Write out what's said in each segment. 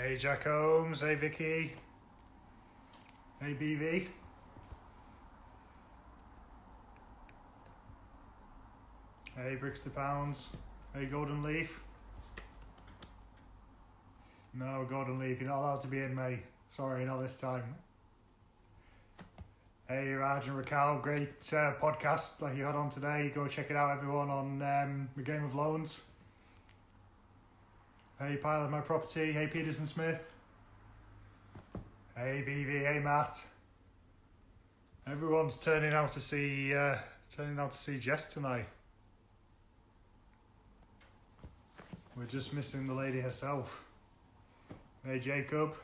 Hey Jack Holmes, hey Vicky, hey BV, hey Bricks to Pounds, hey Golden Leaf. No, Golden Leaf, you're not allowed to be in, mate. Sorry, not this time. Hey Raj and Raquel, great podcast like you had on today. Go check it out, everyone, on the Game of Loans. Hey Pilot My Property, hey Peterson Smith. Hey BV, hey Matt. Everyone's turning out to see Jess tonight. We're just missing the lady herself. Hey Jacob.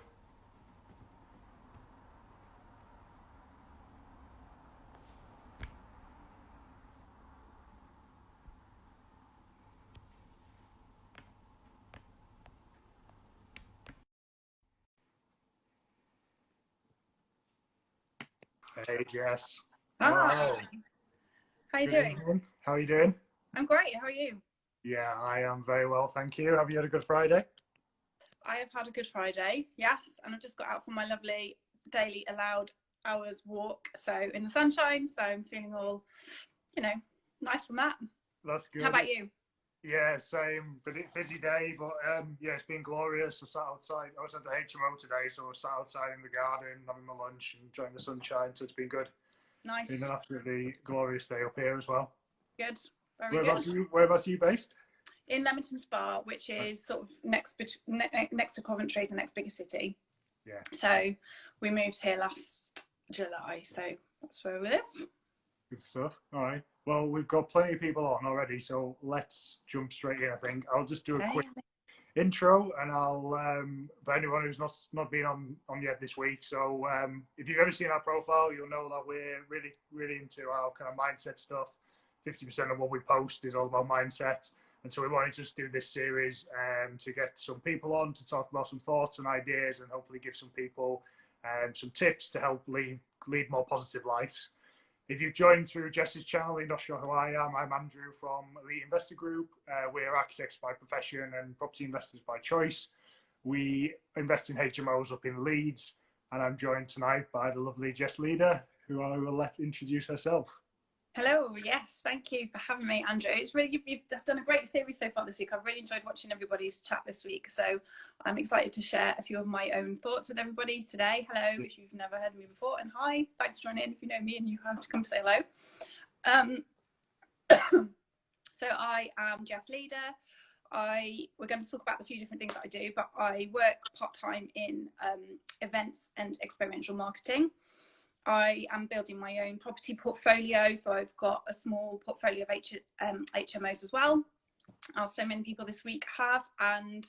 Hey Jess. Hi. Hello. How you Good doing? evening. How are you doing? I'm great. How are you? Yeah, I am very well, thank you. Have you had a good Friday? I have had a good Friday, yes, and I've just got out for my lovely daily allowed hours walk, so in the sunshine, so I'm feeling all, nice from that. That's good. How about you? Yeah, same. Busy day, but yeah, it's been glorious. I sat outside. I was at the HMO today, so I sat outside in the garden having my lunch and enjoying the sunshine. So it's been good. Nice. Been an absolutely glorious day up here as well. Good. Very good. Whereabouts are you based? In Leamington Spa, which is sort of next to Coventry, is the next biggest city. Yeah. So we moved here last July, so that's where we live. Good stuff. All right. Well, we've got plenty of people on already, so let's jump straight in. I think I'll just do a quick intro, and I'll for anyone who's not been on yet this week. So if you've ever seen our profile, you'll know that we're really into our kind of mindset stuff. 50% of what we post is all about mindset, and so we wanted to just do this series to get some people on to talk about some thoughts and ideas, and hopefully give some people some tips to help lead more positive lives. If you've joined through Jess's channel, you're not sure who I am. I'm Andrew from Elite Investor Group. We're architects by profession and property investors by choice. We invest in HMOs up in Leeds, and I'm joined tonight by the lovely Jess Leader, who I will let introduce herself. Hello, yes, thank you for having me, Andrew. It's really, you've done a great series so far this week. I've really enjoyed watching everybody's chat this week, so I'm excited to share a few of my own thoughts with everybody today. Hello, if you've never heard of me before, and hi, thanks for joining in if you know me and you have to come to say hello. So I am Jess Leader. We're going to talk about the few different things that I do, but I work part-time in events and experiential marketing. I am building my own property portfolio, so I've got a small portfolio of HMOs as well, as so many people this week have, and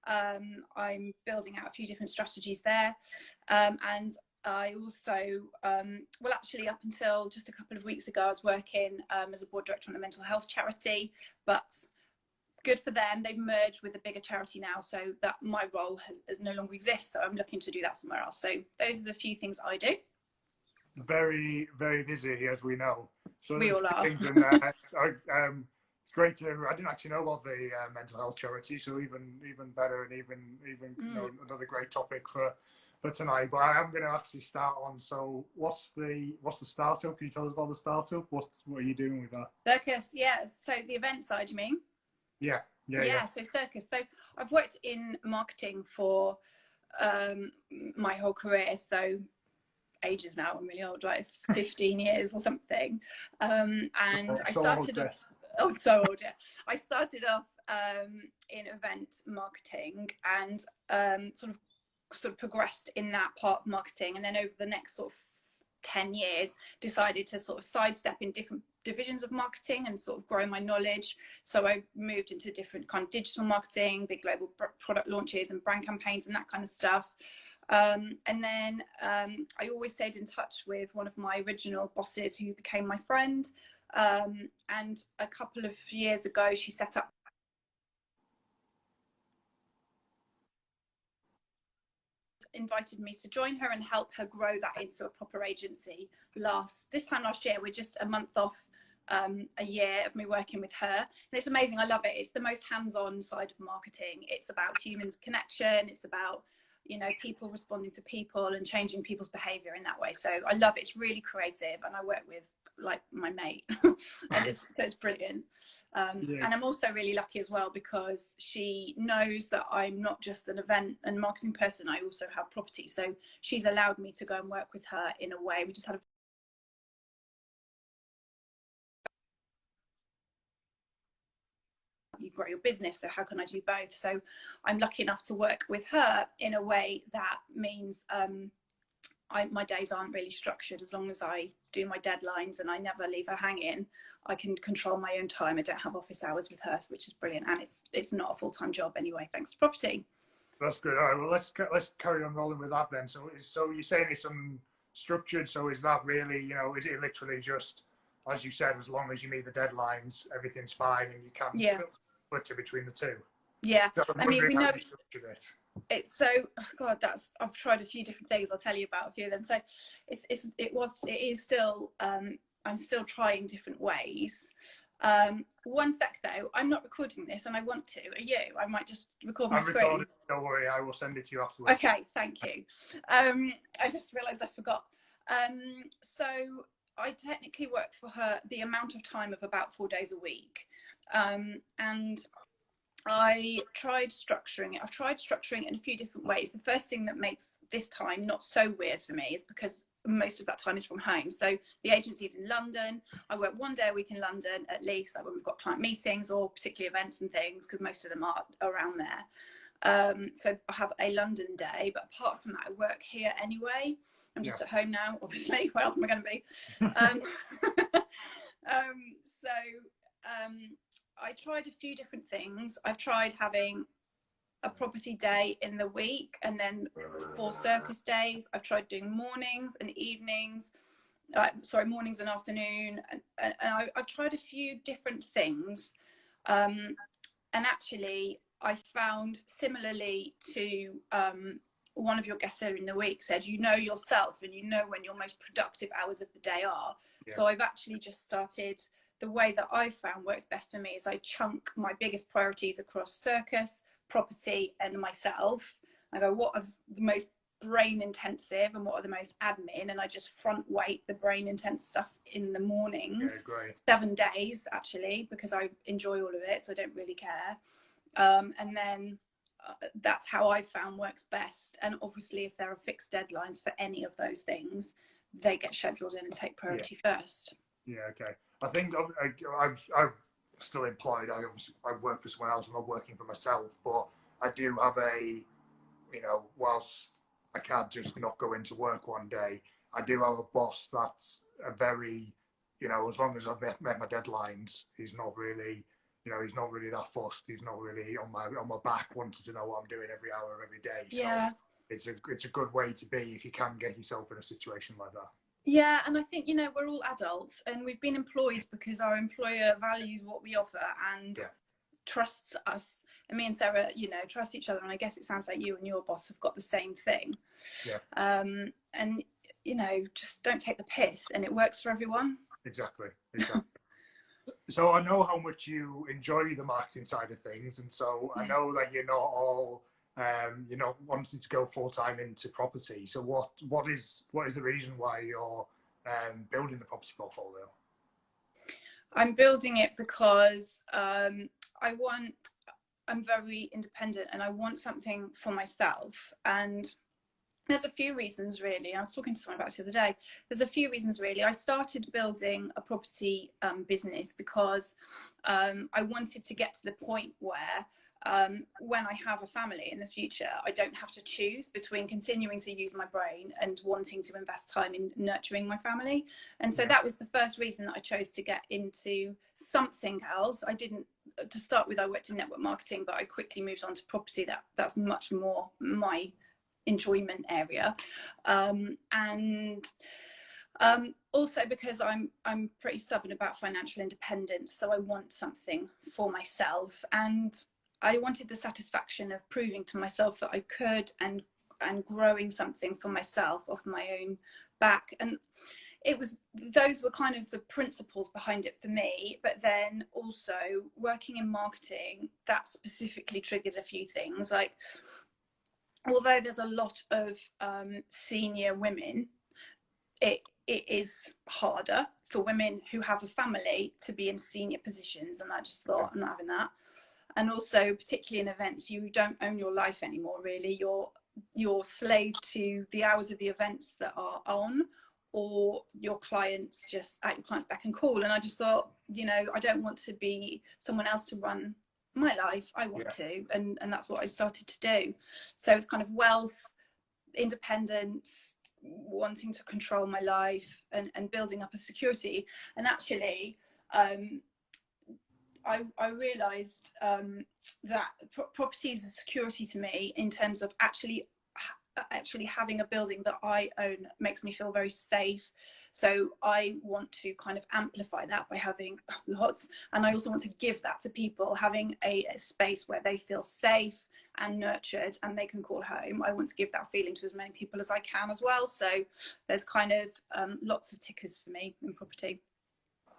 I'm building out a few different strategies there. And I also, well, actually, up until just a couple of weeks ago, I was working as a board director on a mental health charity, but good for them. They've merged with a bigger charity now, so that my role has no longer exists. So I'm looking to do that somewhere else. So those are the few things I do. Very busy, as we know. So we all are. It's great to. I didn't actually know about the mental health charity, so even better, and even another great topic for tonight. But I am going to actually start on. So what's the startup? Can you tell us about the startup? What are you doing with that? Circus, yeah. So the event side, you mean? Yeah. So Circus. So I've worked in marketing for my whole career. So ages now, I'm really old, like 15 years or something. And I started off, so old, yeah. I started off in event marketing and sort of progressed in that part of marketing, and then over the next sort of 10 years decided to sort of sidestep in different divisions of marketing and sort of grow my knowledge. So I moved into different kind of digital marketing, big global product launches and brand campaigns and that kind of stuff. And then I always stayed in touch with one of my original bosses who became my friend. And a couple of years ago, she set up invited me to join her and help her grow that into a proper agency. This time last year, we're just a month off a year of me working with her, and it's amazing. I love it. It's the most hands-on side of marketing. It's about human connection. It's about, you know, people responding to people and changing people's behavior in that way. So I love it. It's really creative, and I work with like my mate and it's brilliant. And I'm also really lucky as well, because she knows that I'm not just an event and marketing person, I also have property. So she's allowed me to go and work with her in a way. We just had a you grow your business, so how can I do both? So I'm lucky enough to work with her in a way that means my days aren't really structured. As long as I do my deadlines and I never leave her hanging, I can control my own time. I don't have office hours with her, which is brilliant, and it's not a full-time job anyway, thanks to property. That's good. All right, well, let's carry on rolling with that then. So you're saying it's unstructured. So is that really, you know, is it literally just, as you said, as long as you meet the deadlines, everything's fine, and you can split it between the two? Yeah, I mean, we know it's so, oh God, I've tried a few different things. I'll tell you about a few of them. So it is still, I'm still trying different ways. One sec though, I'm not recording this and I want to. Are you? I might just record my screen. Recording. Don't worry, I will send it to you afterwards. Okay, thank you. I just realised I forgot. So I technically work for her the amount of time of about 4 days a week. And I tried structuring it. I've tried structuring it in a few different ways. The first thing that makes this time not so weird for me is because most of that time is from home. So the agency is in London. I work 1 day a week in London at least, like when we've got client meetings or particular events and things, because most of them are around there. So I have a London day, but apart from that, I work here anyway. I'm just at home now, obviously. Where else am I going to be? I tried a few different things. I've tried having a property day in the week and then 4 circus days. I've tried doing mornings and evenings, mornings and afternoon. And I've tried a few different things. And actually, I found similarly to one of your guests earlier in the week said, you know yourself and you know when your most productive hours of the day are. Yeah. So I've actually just started, the way that I've found works best for me is I chunk my biggest priorities across circus, property and myself. I go, what are the most brain intensive and what are the most admin? And I just front weight the brain intense stuff in the mornings. Yeah, great. 7 days actually, because I enjoy all of it, so I don't really care. And then that's how I found works best. And obviously if there are fixed deadlines for any of those things, they get scheduled in and take priority first. Yeah, okay. I think I'm still employed. I work for someone else. I'm not working for myself, but I do have whilst I can't just not go into work one day, I do have a boss that's a very, as long as I've met my deadlines, he's not really that fussed. He's not really on my back wanting to know what I'm doing every hour, every day. So it's a good way to be if you can get yourself in a situation like that. Yeah, and I think, we're all adults and we've been employed because our employer values what we offer and trusts us. And me and Sarah, trust each other. And I guess it sounds like you and your boss have got the same thing. Yeah. And, just don't take the piss, and it works for everyone. Exactly. So I know how much you enjoy the marketing side of things. And so I know that you're not all wanting to go full time into property. So what is the reason why you're building the property portfolio? I'm building it because I'm very independent and I want something for myself. And there's a few reasons really. I was talking to someone about this the other day. There's a few reasons really. I started building a property business because I wanted to get to the point where when I have a family in the future, I don't have to choose between continuing to use my brain and wanting to invest time in nurturing my family. And so that was the first reason that I chose to get into something else. To start with, I worked in network marketing, but I quickly moved on to property. That's much more my enjoyment area. Also because I'm pretty stubborn about financial independence. So I want something for myself, and I wanted the satisfaction of proving to myself that I could and growing something for myself off my own back. And those were kind of the principles behind it for me. But then also working in marketing, that specifically triggered a few things. Like, although there's a lot of senior women, it is harder for women who have a family to be in senior positions, and I just thought, I'm not having that. And also, particularly in events, you don't own your life anymore, really. You're slave to the hours of the events that are on, or your clients just at your client's beck and call. And I just thought, you know, I don't want to be someone else to run my life. I want to, and that's what I started to do. So it's kind of wealth, independence, wanting to control my life, and building up a security. And actually, I realised that property is a security to me in terms of actually having a building that I own makes me feel very safe. So I want to kind of amplify that by having lots, and I also want to give that to people, having a space where they feel safe and nurtured and they can call home. I want to give that feeling to as many people as I can as well. So there's kind of lots of tickers for me in property.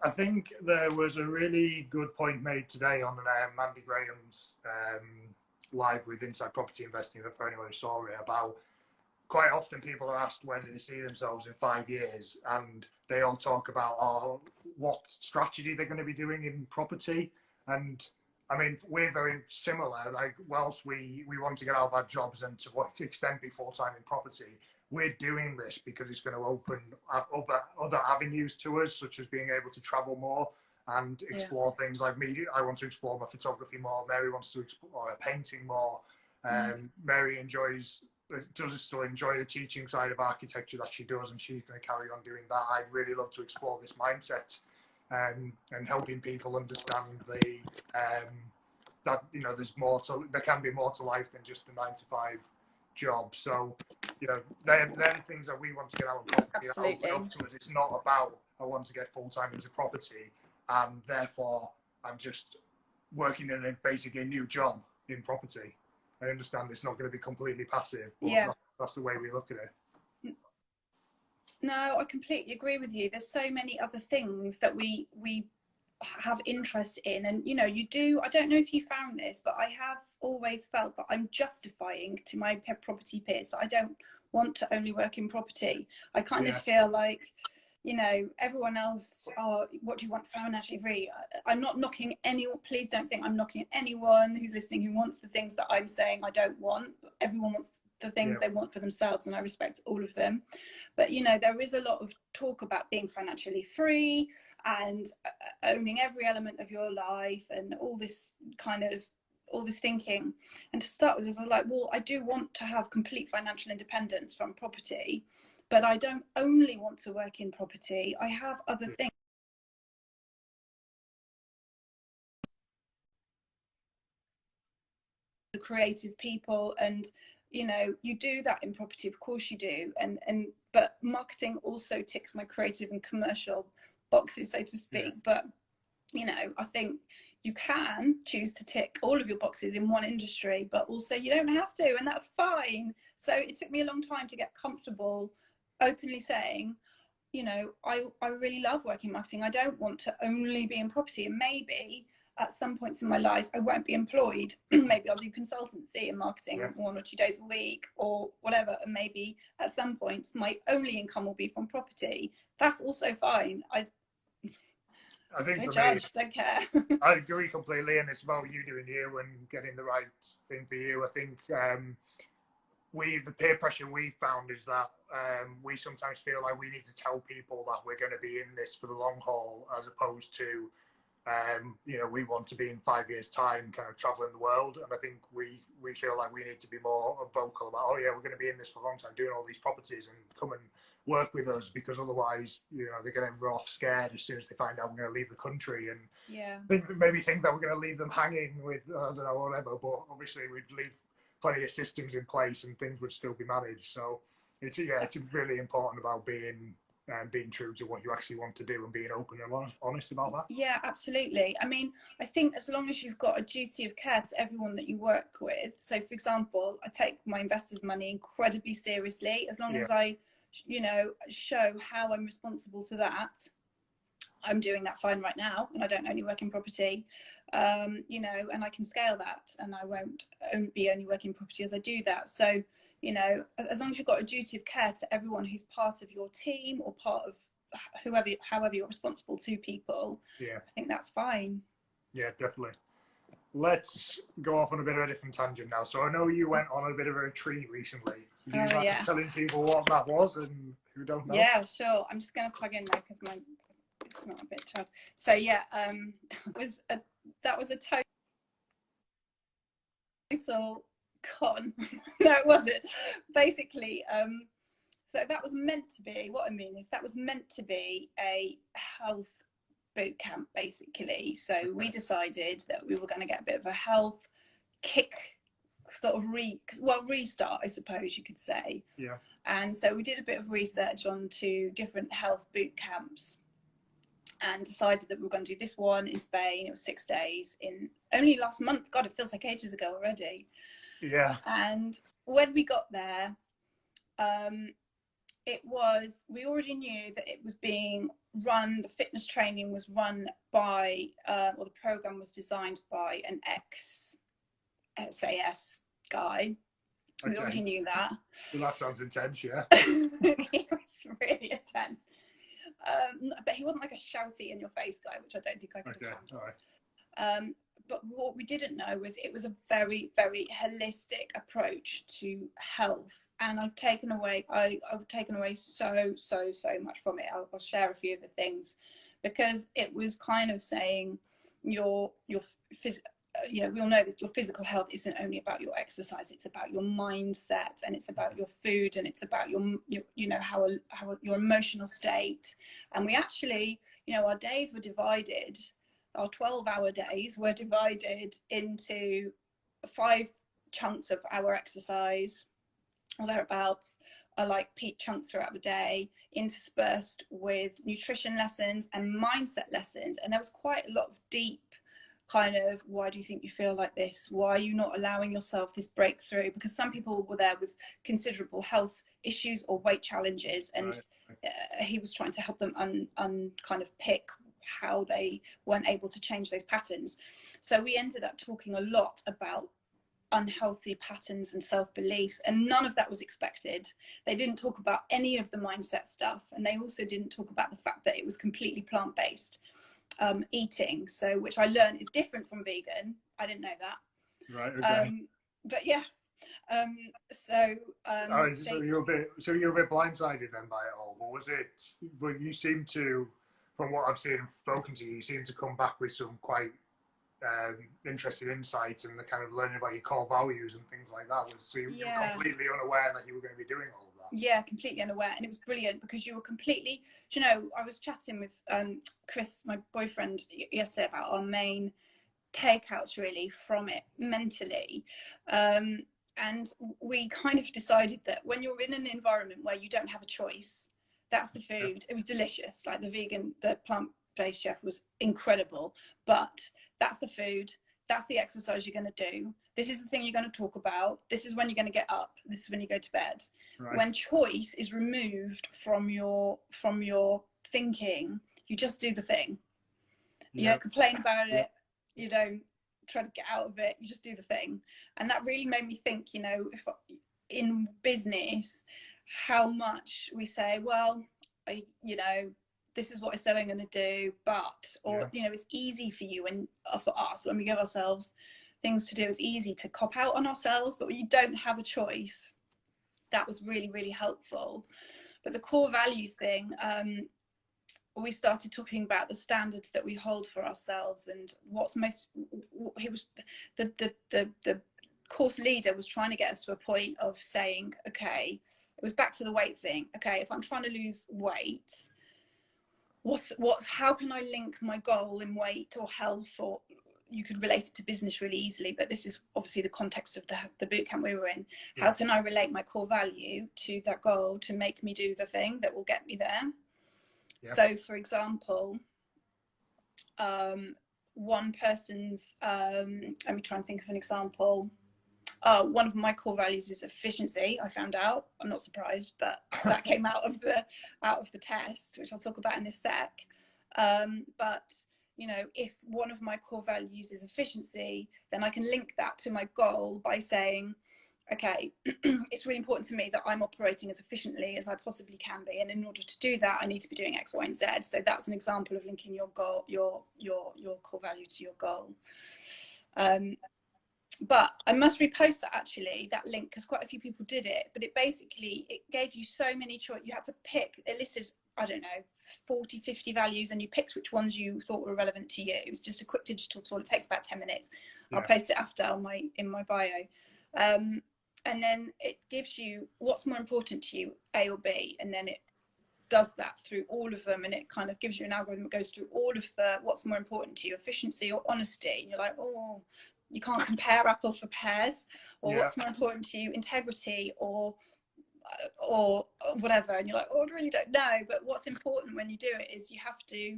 I think there was a really good point made today on Mandy Graham's live with Inside Property Investing, for anyone who saw it, about quite often people are asked where do they see themselves in 5 years, and they all talk about what strategy they're going to be doing in property. And I mean, we're very similar. Like, whilst we want to get out of our jobs and to what extent be full-time in property, we're doing this because it's going to open other avenues to us, such as being able to travel more and explore things like me. I want to explore my photography more. Mary wants to explore painting more. Mary does still enjoy the teaching side of architecture that she does, and she's going to carry on doing that. I'd really love to explore this mindset and helping people understand that, you know, there can be more to life than just a 9-to-5 job. So, you know, they're things that we want to get out of property. Absolutely. Open up to us. It's not about I want to get full-time into property and therefore I'm just working in basically a new job in property. I understand it's not going to be completely passive, but that's the way we look at it. No, I completely agree with you. There's so many other things that we have interest in, and you know, I don't know if you found this, but I have always felt that I'm justifying to my property peers that I don't want to only work in property. I kind of feel like, you know, everyone else, what do you want financially free? I'm not knocking anyone. Please don't think I'm knocking anyone who's listening who wants the things that I'm saying I don't want. Everyone wants the things they want for themselves, and I respect all of them. But, you know, there is a lot of talk about being financially free and owning every element of your life and all this thinking. And to start with, I was like, well, I do want to have complete financial independence from property, but I don't only want to work in property. I have other things. The creative people, and you know, you do that in property, of course you do, but marketing also ticks my creative and commercial boxes, so to speak. But you know, I think you can choose to tick all of your boxes in one industry, but also you don't have to, and that's fine. So it took me a long time to get comfortable openly saying, you know, I really love working in marketing. I don't want to only be in property, and maybe at some points in my life I won't be employed. Maybe I'll do consultancy in marketing 1 or 2 days a week or whatever, and maybe at some points my only income will be from property. That's also fine. I think don't judge, don't care. I agree completely, and it's about you doing you and getting the right thing for you. I think the peer pressure we found is that we sometimes feel like we need to tell people that we're going to be in this for the long haul, as opposed to you know, we want to be in 5 years' time kind of traveling the world. And I think we feel like we need to be more vocal about, oh yeah, we're going to be in this for a long time, doing all these properties, and come and work with us, because otherwise, you know, they're going to run off scared as soon as they find out we're going to leave the country, and maybe think that we're going to leave them hanging with, I don't know, whatever. But obviously we'd leave plenty of systems in place and things would still be managed. So it's really important about being true to what you actually want to do and being open and honest about that. Yeah, absolutely. I mean, I think as long as you've got a duty of care to everyone that you work with. So for example, I take my investors' money incredibly seriously. As long as I you know, show how I'm responsible to that. I'm doing that fine right now, and I don't only work in property, you know, and I can scale that, and I won't be only working in property as I do that. So, you know, as long as you've got a duty of care to everyone who's part of your team or part of however you're responsible to people, yeah, I think that's fine. Yeah, definitely. Let's go off on a bit of a different tangent now. So I know you went on a bit of a retreat recently. Do you mind telling people what that was and who don't know? Yeah, sure. I'm just going to plug in now because it's not a bit tough. So yeah, that was a total con. No, it wasn't. Basically, so that was meant to be, what I mean is that was meant to be a health boot camp, basically. So we decided that we were going to get a bit of a health kick, sort of restart, I suppose you could say. Yeah. And so we did a bit of research onto different health boot camps and decided that we were going to do this one in Spain. It was 6 days in only last month. God, it feels like ages ago already. Yeah. And when we got there, we already knew that it was being run, the fitness training was run by, or the program was designed by an ex-SAS guy. Okay. We already knew that. Well, that sounds intense, yeah. He was really intense. But he wasn't like a shouty in your face guy, which I don't think I could have handled. Right. But what we didn't know was it was a very, very holistic approach to health, and I've taken away so much from it. I'll share a few of the things, because it was kind of saying you know, we all know that your physical health isn't only about your exercise, it's about your mindset, and it's about your food, and it's about your you know, how your emotional state. And we actually, you know, our days were divided. Our 12-hour days were divided into 5 chunks of our exercise, or thereabouts, like peak chunk throughout the day, interspersed with nutrition lessons and mindset lessons. And there was quite a lot of deep kind of, why do you think you feel like this? Why are you not allowing yourself this breakthrough? Because some people were there with considerable health issues or weight challenges, and he was trying to help them kind of pick how they weren't able to change those patterns. So we ended up talking a lot about unhealthy patterns and self-beliefs, and none of that was expected. They didn't talk about any of the mindset stuff, and they also didn't talk about the fact that it was completely plant-based eating, so which I learned is different from vegan. I didn't know that. Right. Okay. But yeah. So you're a bit blindsided then by it all. But was it? Well, you seem to, from what I've seen and spoken to you, you seem to come back with some quite interesting insights and the kind of learning about your core values and things like that. So you were completely unaware that you were going to be doing all of that. Yeah, completely unaware, and it was brilliant because you were completely. You know, I was chatting with Chris, my boyfriend, yesterday about our main takeouts really from it mentally. And we kind of decided that when you're in an environment where you don't have a choice, that's the food. Yeah. It was delicious. Like the plant-based chef was incredible, but that's the food. That's the exercise you're going to do. This is the thing you're going to talk about. This is when you're going to get up. This is when you go to bed. Right. When choice is removed from your thinking, you just do the thing. You don't complain about it. You don't try to get out of it. You just do the thing. And that really made me think, you know, if in business, how much we say, well, you know, this is what I said I'm going to do, but, or, you know, it's easy for you and for us when we give ourselves things to do, it's easy to cop out on ourselves, but when you don't have a choice, that was really, really helpful. But the core values thing, we started talking about the standards that we hold for ourselves, and the course leader was trying to get us to a point of saying, okay, it was back to the weight thing. Okay, if I'm trying to lose weight, how can I link my goal in weight or health, or you could relate it to business really easily, but this is obviously the context of the boot camp we were in. How can I relate my core value to that goal to make me do the thing that will get me there? So for example, one person's, let me try and think of an example. One of my core values is efficiency. I found out. I'm not surprised, but that came out of the test, which I'll talk about in a sec. But you know, if one of my core values is efficiency, then I can link that to my goal by saying, okay, it's really important to me that I'm operating as efficiently as I possibly can be, and in order to do that, I need to be doing X, Y, and Z. So that's an example of linking your goal, your core value to your goal. But I must repost that, actually, that link, because quite a few people did it. But it gave you so many choice. You had to pick. It listed, I don't know, 40, 50 values, and you picked which ones you thought were relevant to you. It was just a quick digital tool. It takes about 10 minutes. Yeah. I'll post it after in my bio. And then it gives you what's more important to you, A or B, and then it does that through all of them, and it kind of gives you an algorithm that goes through all of the what's more important to you, efficiency or honesty. And you're like, oh, you can't compare apples for pears. Or what's more important to you, integrity or whatever. And you're like, oh, I really don't know. But what's important when you do it is you have to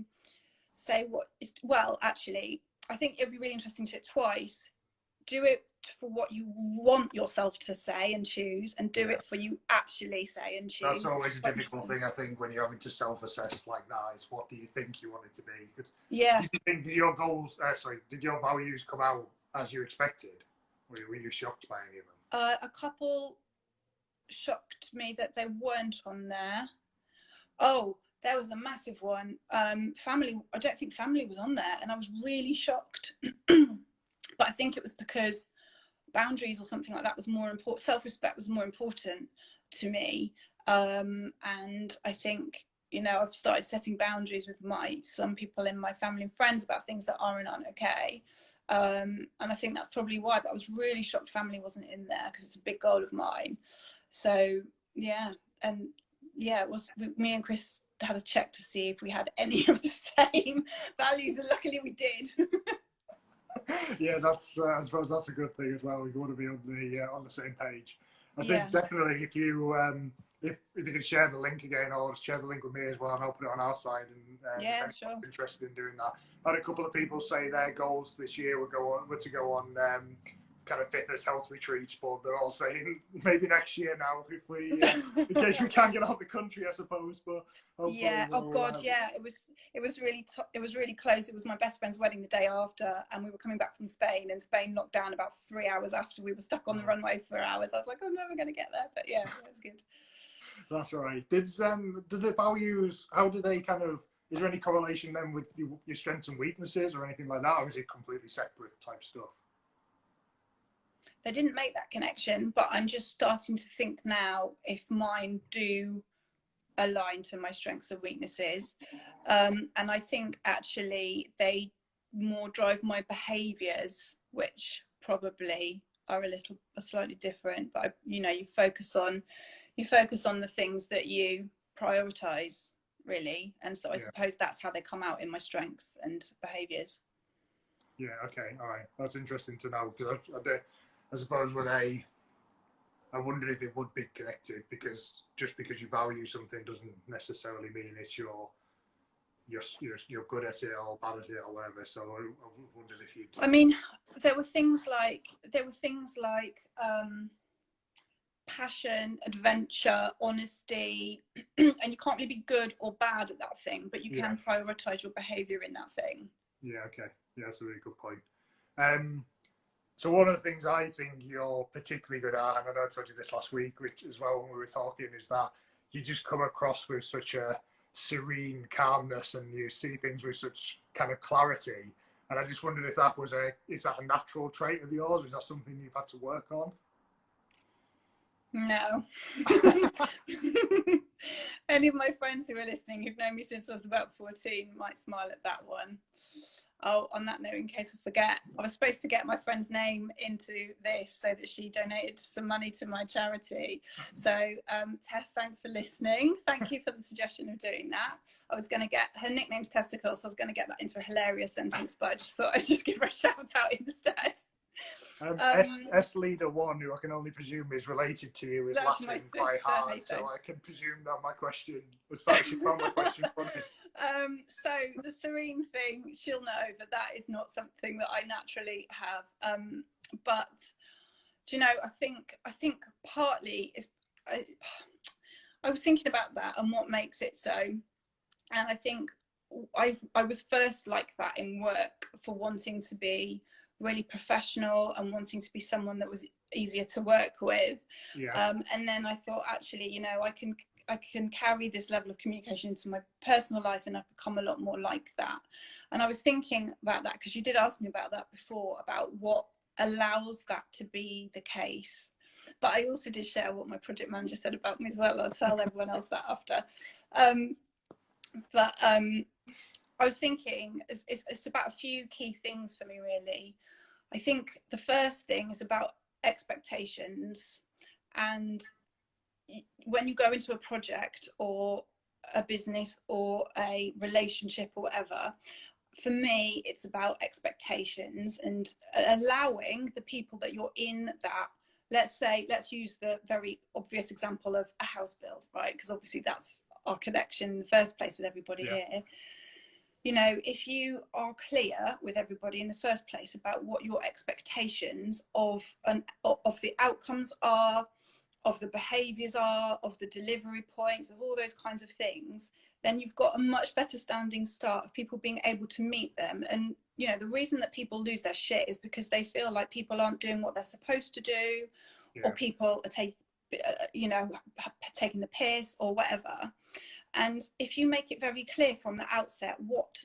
say what is, well, actually, I think it'd be really interesting to do it twice. Do it for what you want yourself to say and choose, and do it for you actually say and choose. That's always a difficult thing, I think, when you're having to self-assess like that, is what do you think you want it to be? Did your goals, did your values come out as you expected? Were you shocked by any of them? A couple shocked me that they weren't on there. Oh, there was a massive one. Family, I don't think family was on there, and I was really shocked. But I think it was because boundaries or something like that was more important. Self-respect was more important to me. And I think, you know, I've started setting boundaries with some people in my family and friends about things that aren't okay. And I think that's probably why, but I was really shocked family wasn't in there, because it's a big goal of mine. So, yeah. And yeah, it was, me and Chris had a check to see if we had any of the same values, and luckily we did. Yeah, that's I suppose that's a good thing as well. You want to be on the same page. I think definitely if you can share the link again, or share the link with me as well, and I'll put it on our side. And sure. Interested in doing that. I had a couple of people say their goals this year were to go on kind of fitness health retreats, but they're all saying maybe next year now, if we in case we can't get out of the country, I suppose. But yeah, oh god, yeah, it was really close. It was my best friend's wedding the day after, and we were coming back from Spain, and Spain locked down about 3 hours after. We were stuck on the runway for hours. I was like, I'm never going to get there, but yeah, it was good. That's right. Did the values, how do they kind of, is there any correlation then with your strengths and weaknesses or anything like that, or is it completely separate type stuff? They didn't make that connection, but I'm just starting to think now if mine do align to my strengths and weaknesses. And I think actually they more drive my behaviours, which probably are slightly different. But you know, you focus on the things that you prioritise, really. And so I suppose that's how they come out in my strengths and behaviours. Yeah. Okay. All right. That's interesting to know, because I suppose I wondered if it would be connected, because just because you value something doesn't necessarily mean it's you're good at it or bad at it or whatever. So I wondered if you. I mean, there were things like passion, adventure, honesty, and you can't really be good or bad at that thing, but you can prioritise your behaviour in that thing. Yeah. Okay. Yeah, that's a really good point. So one of the things I think you're particularly good at, and I know I told you this last week, which as well when we were talking, is that you just come across with such a serene calmness, and you see things with such kind of clarity. And I just wondered if is that a natural trait of yours, or is that something you've had to work on? No. Any of my friends who are listening, who've known me since I was about 14, might smile at that one. Oh, on that note, in case I forget, I was supposed to get my friend's name into this so that she donated some money to my charity. So, Tess, thanks for listening. Thank you for the suggestion of doing that. I was going to get, her nickname's Testicles, so I was going to get that into a hilarious sentence, but I just thought I'd just give her a shout out instead. Jess Leader 1, who I can only presume is related to you, is laughing quite hard, so I can presume that my question was actually found my question funny. So the serene thing, she'll know that is not something that I naturally have. But do you know, I think partly is, I was thinking about that and what makes it so. And I think I was first like that in work for wanting to be really professional and wanting to be someone that was easier to work with. Yeah. And then I thought, actually, you know, I can carry this level of communication into my personal life, and I've become a lot more like that. And I was thinking about that because you did ask me about that before, about what allows that to be the case. But I also did share what my project manager said about me as well. I'll tell everyone else that after. I was thinking it's about a few key things for me, really. I think the first thing is about expectations. And when you go into a project or a business or a relationship or whatever, for me, it's about expectations and allowing the people that you're in that, let's use the very obvious example of a house build, right? Because obviously that's our connection in the first place with everybody here. You know, if you are clear with everybody in the first place about what your expectations of the outcomes are, of the behaviours are, of the delivery points, of all those kinds of things, then you've got a much better standing start of people being able to meet them. And, you know, the reason that people lose their shit is because they feel like people aren't doing what they're supposed to do, or people are taking the piss or whatever. And if you make it very clear from the outset what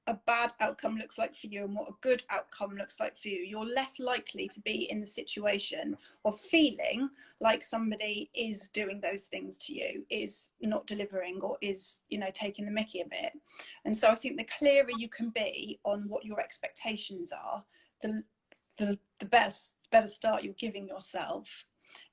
a bad outcome looks like for you and what a good outcome looks like for you, you're less likely to be in the situation of feeling like somebody is doing those things to you, is not delivering, or is, you know, taking the mickey a bit. And so I think the clearer you can be on what your expectations are, the better start you're giving yourself.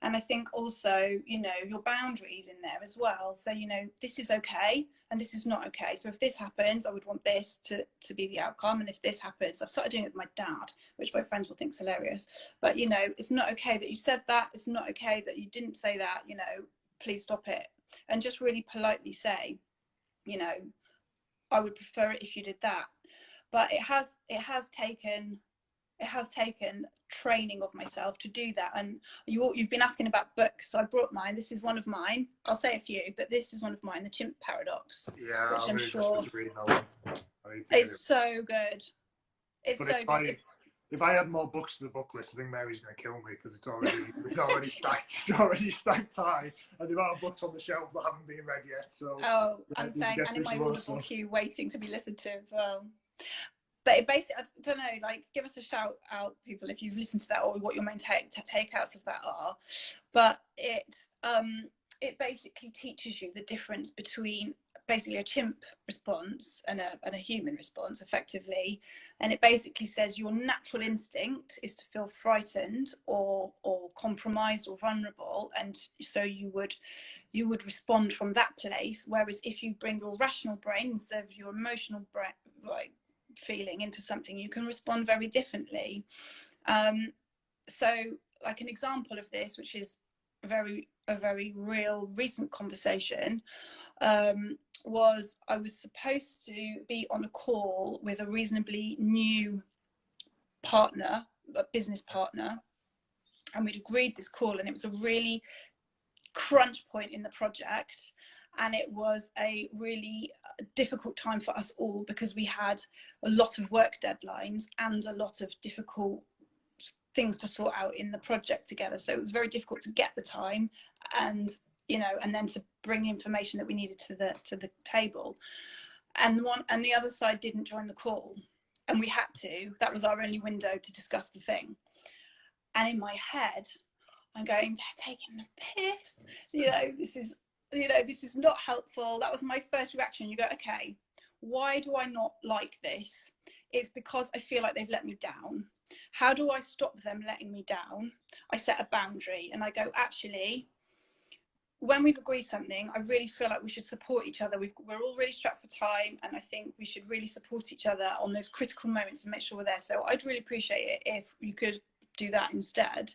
And I think also, you know, your boundaries in there as well. So, you know, this is okay and this is not okay. So if this happens, I would want this to be the outcome. And if this happens, I've started doing it with my dad, which my friends will think is hilarious. But, you know, it's not okay that you said that. It's not okay that you didn't say that. You know, please stop it. And just really politely say, you know, I would prefer it if you did that. But it has taken training of myself to do that. And you've been asking about books, so I brought mine. This is one of mine. I'll say a few, but this is one of mine, The Chimp Paradox. Yeah, which I'm sure just read that one. It's so good. It's so good. If I add more books to the book list, I think Mary's going to kill me because it's already stacked. It's already stacked high, and the amount of books on the shelf that haven't been read yet. So I'm saying, and in my Audible queue, waiting to be listened to as well. But it basically, I don't know, like, give us a shout out, people, if you've listened to that or what your main takeouts of that are. But it basically teaches you the difference between basically a chimp response and a human response, effectively. And it basically says your natural instinct is to feel frightened or compromised or vulnerable, and so you would respond from that place. Whereas if you bring your rational brain instead of your emotional brain, like, feeling into something, you can respond very differently. So like an example of this, which is a very real recent conversation, was I was supposed to be on a call with a reasonably new partner, a business partner, and we'd agreed this call, and it was a really crunch point in the project. And it was a really difficult time for us all because we had a lot of work deadlines and a lot of difficult things to sort out in the project together. So it was very difficult to get the time and, you know, and then to bring information that we needed to the table. And the other side didn't join the call, and we had to. That was our only window to discuss the thing. And in my head, I'm going, they're taking the piss. This is not helpful. That was my first reaction. You go, okay, why do I not like this? It's because I feel like they've let me down. How do I stop them letting me down? I set a boundary and I go, actually, when we've agreed something, I really feel like we should support each other. We're all really strapped for time, and I think we should really support each other on those critical moments and make sure we're there. So I'd really appreciate it if you could do that instead.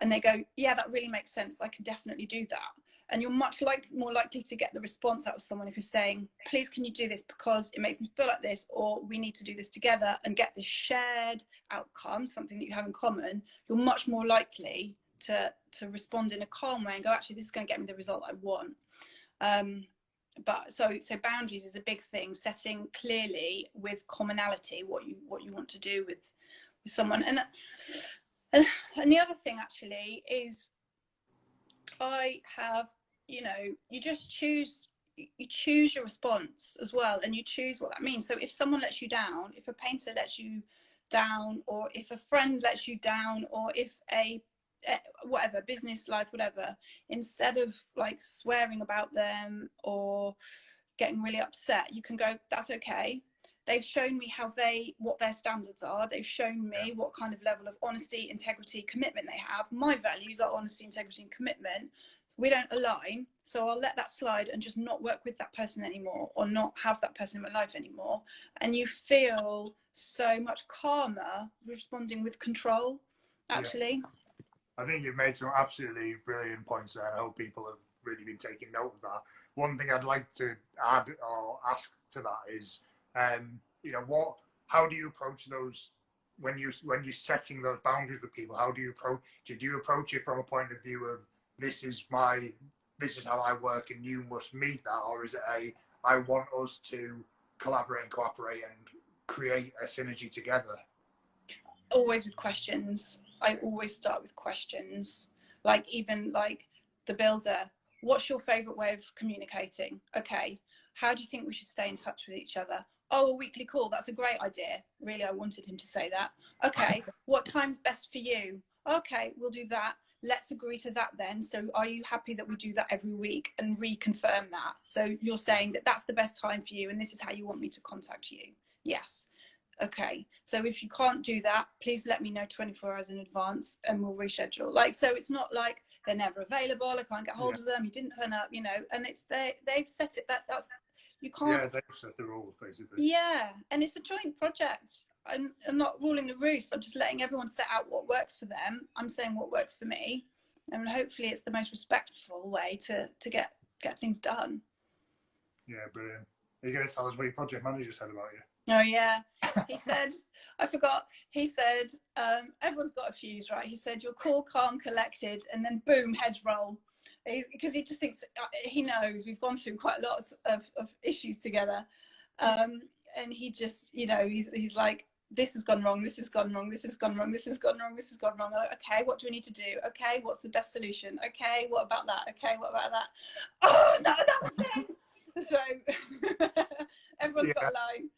and they go, yeah, that really makes sense, I can definitely do that. And you're much more likely to get the response out of someone if you're saying, please, can you do this because it makes me feel like this, or we need to do this together, and get this shared outcome, something that you have in common. You're much more likely to respond in a calm way and go, actually, this is going to get me the result I want. But so boundaries is a big thing, setting clearly with commonality what you want to do with someone. And the other thing actually is, I have, you just choose your response as well, and you choose what that means. So if someone lets you down, if a painter lets you down, or if a friend lets you down, or if whatever, business, life, whatever, instead of like swearing about them or getting really upset, you can go, that's okay. They've shown me what their standards are. They've shown me what kind of level of honesty, integrity, commitment they have. My values are honesty, integrity, and commitment. We don't align, so I'll let that slide and just not work with that person anymore, or not have that person in my life anymore. And you feel so much calmer responding with control, actually. Yeah. I think you've made some absolutely brilliant points there. I hope people have really been taking note of that. One thing I'd like to add or ask to that is, how do you approach those when you're setting those boundaries with people? How do you approach it from a point of view of, this is how I work and you must meet that, or is it I want us to collaborate and cooperate and create a synergy together? Always with questions. I always start with questions. Like, even like the builder, what's your favorite way of communicating? Okay, how do you think we should stay in touch with each other? Oh, a weekly call, that's a great idea. Really, I wanted him to say that. Okay, what time's best for you? Okay, we'll do that. Let's agree to that then. So are you happy that we do that every week, and reconfirm that? So you're saying that that's the best time for you, and this is how you want me to contact you? Yes. Okay, so if you can't do that, please let me know 24 hours in advance and we'll reschedule. Like, so it's not like they're never available, I can't get hold of them, you didn't turn up, and it's they've set it, that's, you can't. Yeah, they've set the rules, basically. Yeah, and it's a joint project. I'm not ruling the roost. I'm just letting everyone set out what works for them. I'm saying what works for me, and hopefully it's the most respectful way to get things done. Yeah, brilliant. Are you going to tell us what your project manager said about you? Oh yeah, he said, I forgot, he said, everyone's got a fuse, right? He said, you're cool, calm, collected, and then boom, heads roll. Because he just thinks, he knows we've gone through quite a lot of issues together. And he just, he's like, this has gone wrong, this has gone wrong, this has gone wrong, this has gone wrong, this has gone wrong. Like, okay, what do we need to do? Okay, what's the best solution? Okay, what about that? Okay, what about that? Oh, no, that was it. So everyone's got a line.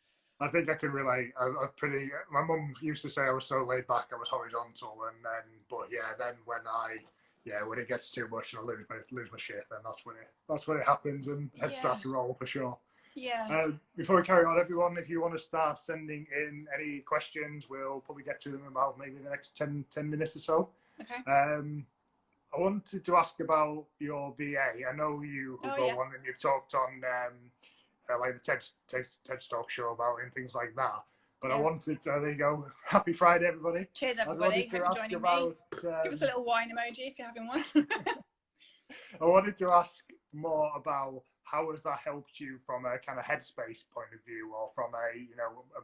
I think I can relate. My mum used to say I was so laid back, I was horizontal, but then when it gets too much and I lose my shit, then that's when it happens, and heads start to roll for sure. Yeah. Before we carry on, everyone, if you want to start sending in any questions, we'll probably get to them about maybe the next 10 minutes or so. Okay. I wanted to ask about your VA. I know you go on and you've talked on like the TED Talk show about it and things like that. But I wanted to, there you go. Happy Friday, everybody. Cheers, everybody. Hope you're joining me. Give us a little wine emoji if you're having one. I wanted to ask more about how has that helped you from a kind of headspace point of view, or from a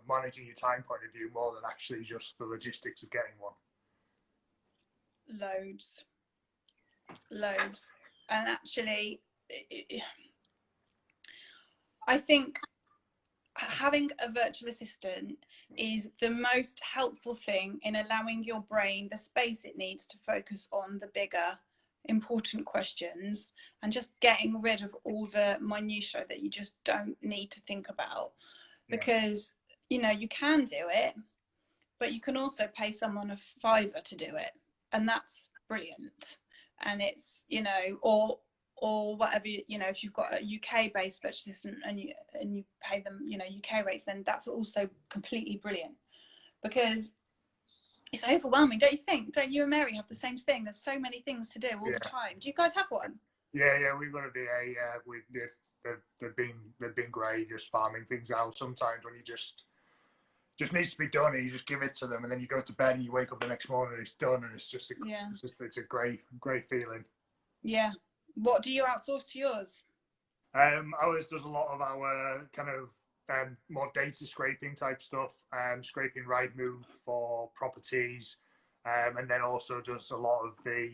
managing your time point of view, more than actually just the logistics of getting one? Loads. And actually, I think having a virtual assistant is the most helpful thing in allowing your brain the space it needs to focus on the bigger, important questions, and just getting rid of all the minutiae that you just don't need to think about. Because you can do it, but you can also pay someone a $5 to do it, and that's brilliant. And it's or whatever, if you've got a UK based virtual assistant and you pay them UK rates, then that's also completely brilliant, because it's overwhelming, don't you think? Don't you and Mary have the same thing? There's so many things to do all the time. Do you guys have one? Yeah, we've got a VA. They've been great, just farming things out. Sometimes when you just just needs to be done, and you just give it to them, and then you go to bed and you wake up the next morning and it's done, and it's just it's a great feeling. Yeah. What do you outsource to yours? Ours does a lot of our kind of more data scraping type stuff, scraping Rightmove for properties, and then also does a lot of the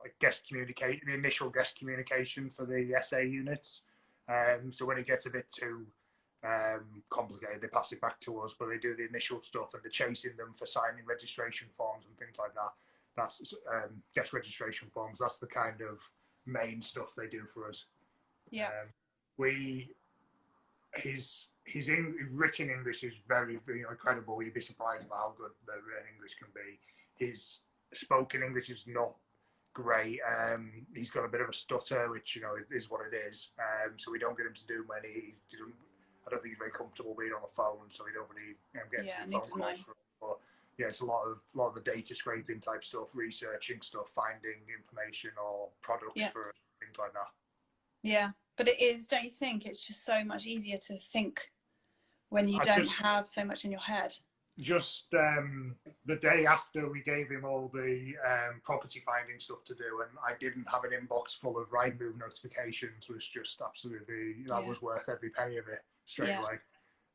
like the initial guest communication for the SA units. So when it gets a bit too complicated, they pass it back to us, but they do the initial stuff and the chasing them for signing registration forms and things like that. That's guest registration forms. That's the kind of main stuff they do for us. Yeah. His written English is very, very incredible. You'd be surprised about how good the written English can be. His spoken English is not great. He's got a bit of a stutter, which is what it is. So we don't get him to do many. I don't think he's very comfortable being on the phone, so we don't really get him to do phone calls. But yeah, it's a lot of the data scraping type stuff, researching stuff, finding information or products for things like that. Yeah, but it is, don't you think? It's just so much easier to think when you don't have so much in your head. Just the day after we gave him all the property finding stuff to do, and I didn't have an inbox full of Rightmove notifications, was just absolutely, that was worth every penny of it straight away.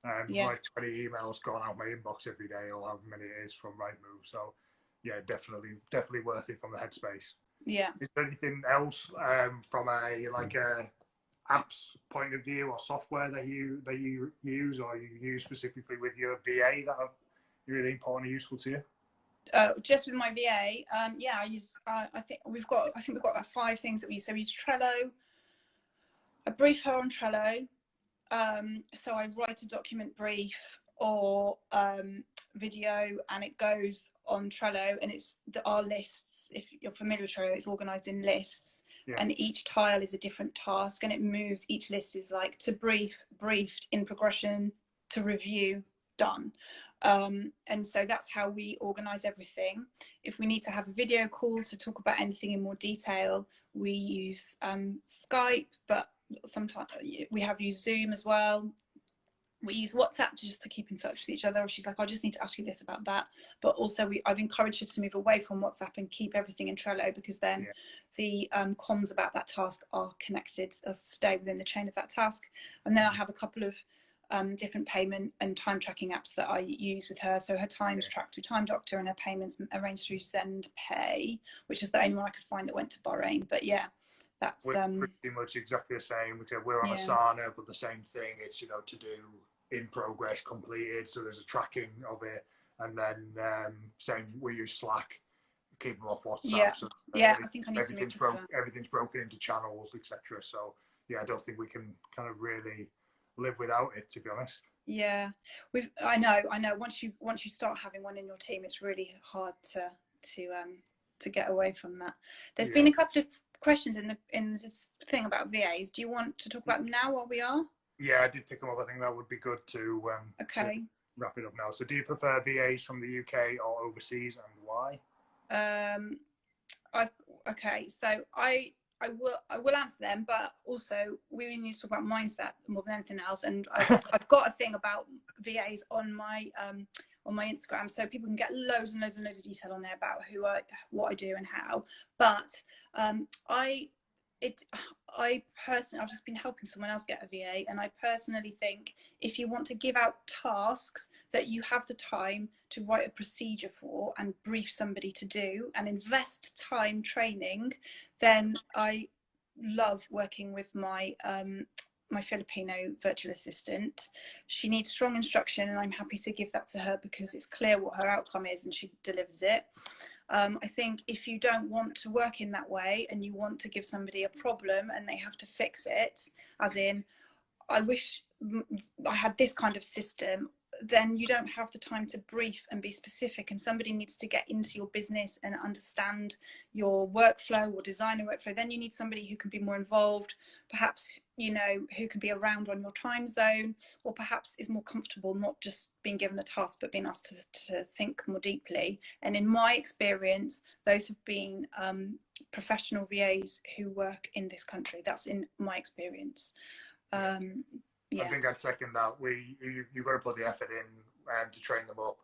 Like 20 emails going out my inbox every day, or however many it is from Rightmove. So yeah, definitely worth it from the headspace. Yeah. Is there anything else from a apps point of view or software that you use, or you use specifically with your VA that are really important and useful to you? Just with my VA, I use. I think we've got about 5 things that we use. So we use Trello. I brief her on Trello. So I write a document brief or video, and it goes on Trello, and it's our lists. If you're familiar with Trello, it's organized in lists, and each tile is a different task, and it moves. Each list is like to briefed, in progression, to review, done. And so that's how we organize everything. If we need to have a video call to talk about anything in more detail, we use Skype, but sometimes we have used Zoom as well. We use WhatsApp just to keep in touch with each other. She's like, I just need to ask you this about that. But also I've encouraged her to move away from WhatsApp and keep everything in Trello, because then the comms about that task are connected, stay within the chain of that task. And then I have a couple of different payment and time tracking apps that I use with her. So her time's tracked through Time Doctor, and her payments arranged through Send Pay, which is the only one I could find that went to Bahrain. But yeah, that's we're pretty much exactly the same. We're on Asana, but the same thing. It's to do in progress, completed. So there's a tracking of it, and then same. We use Slack, keep them off WhatsApp. Yeah, so, I think I need to move to Slack. Everything's broken into channels, etc. So yeah, I don't think we can kind of really live without it, to be honest. Yeah, I know. Once you start having one in your team, it's really hard to get away from that. There's been a couple of questions in this thing about VAs. Do you want to talk about them now while we are? Yeah, I did pick them up. I think that would be good to to wrap it up now. So do you prefer VAs from the UK or overseas, and why? I will answer them, but also we need to talk about mindset more than anything else. And I've got a thing about VAs on my Instagram, so people can get loads and loads and loads of detail on there about what I do and how. But I've just been helping someone else get a VA, and I personally think if you want to give out tasks that you have the time to write a procedure for and brief somebody to do and invest time training, then I love working with my my Filipino virtual assistant. She needs strong instruction, and I'm happy to give that to her because it's clear what her outcome is and she delivers it. I think if you don't want to work in that way and you want to give somebody a problem and they have to fix it, as in, I wish I had this kind of system, then you don't have the time to brief and be specific, and somebody needs to get into your business and understand your workflow or design a workflow. Then you need somebody who can be more involved, perhaps, who can be around on your time zone, or perhaps is more comfortable not just being given a task but being asked to think more deeply. And in my experience, those have been professional VAs who work in this country. That's in my experience. I think I'd second that. You've got to put the effort in to train them up.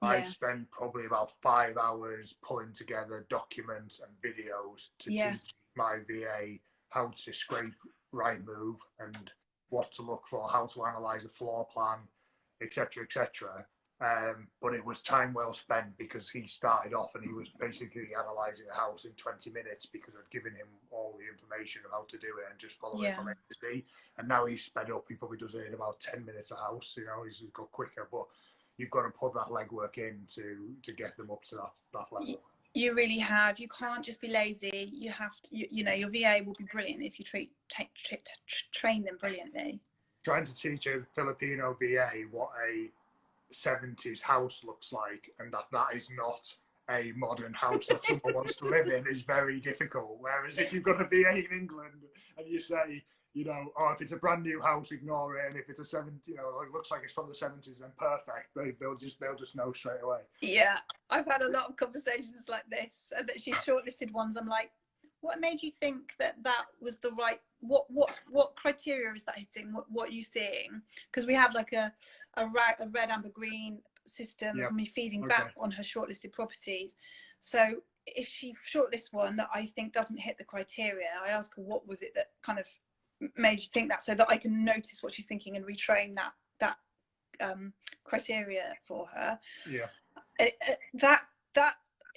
Yeah. I've spent probably about 5 hours pulling together documents and videos to teach my VA how to scrape right move and what to look for, how to analyze a floor plan, etc., etc. But it was time well spent because he started off and he was basically analysing a house in 20 minutes because I'd given him all the information of how to do it and just follow it from A to B. And now he's sped up. He probably does it in about 10 minutes a house. You know, he's got quicker. But you've got to put that legwork in to get them up to that level. You really have. You can't just be lazy. You have to. You know, your VA will be brilliant if you train them brilliantly. Trying to teach a Filipino VA what a 70s house looks like, and that is not a modern house that someone wants to live in, is very difficult. Whereas if you've got a VA in England and you say, you know, oh, if it's a brand new house, ignore it, and if it's a 70s, you know, it looks like it's from the 70s, then perfect. They'll just know straight away. Yeah, I've had a lot of conversations like this, and that she's shortlisted ones. I'm like, what made you think that was the right? What criteria is that hitting? What are you seeing? Because we have like a red, amber, green system of me feeding back on her shortlisted properties. So if she shortlists one that I think doesn't hit the criteria, I ask her what was it that kind of made you think that, so that I can notice what she's thinking and retrain that criteria for her. That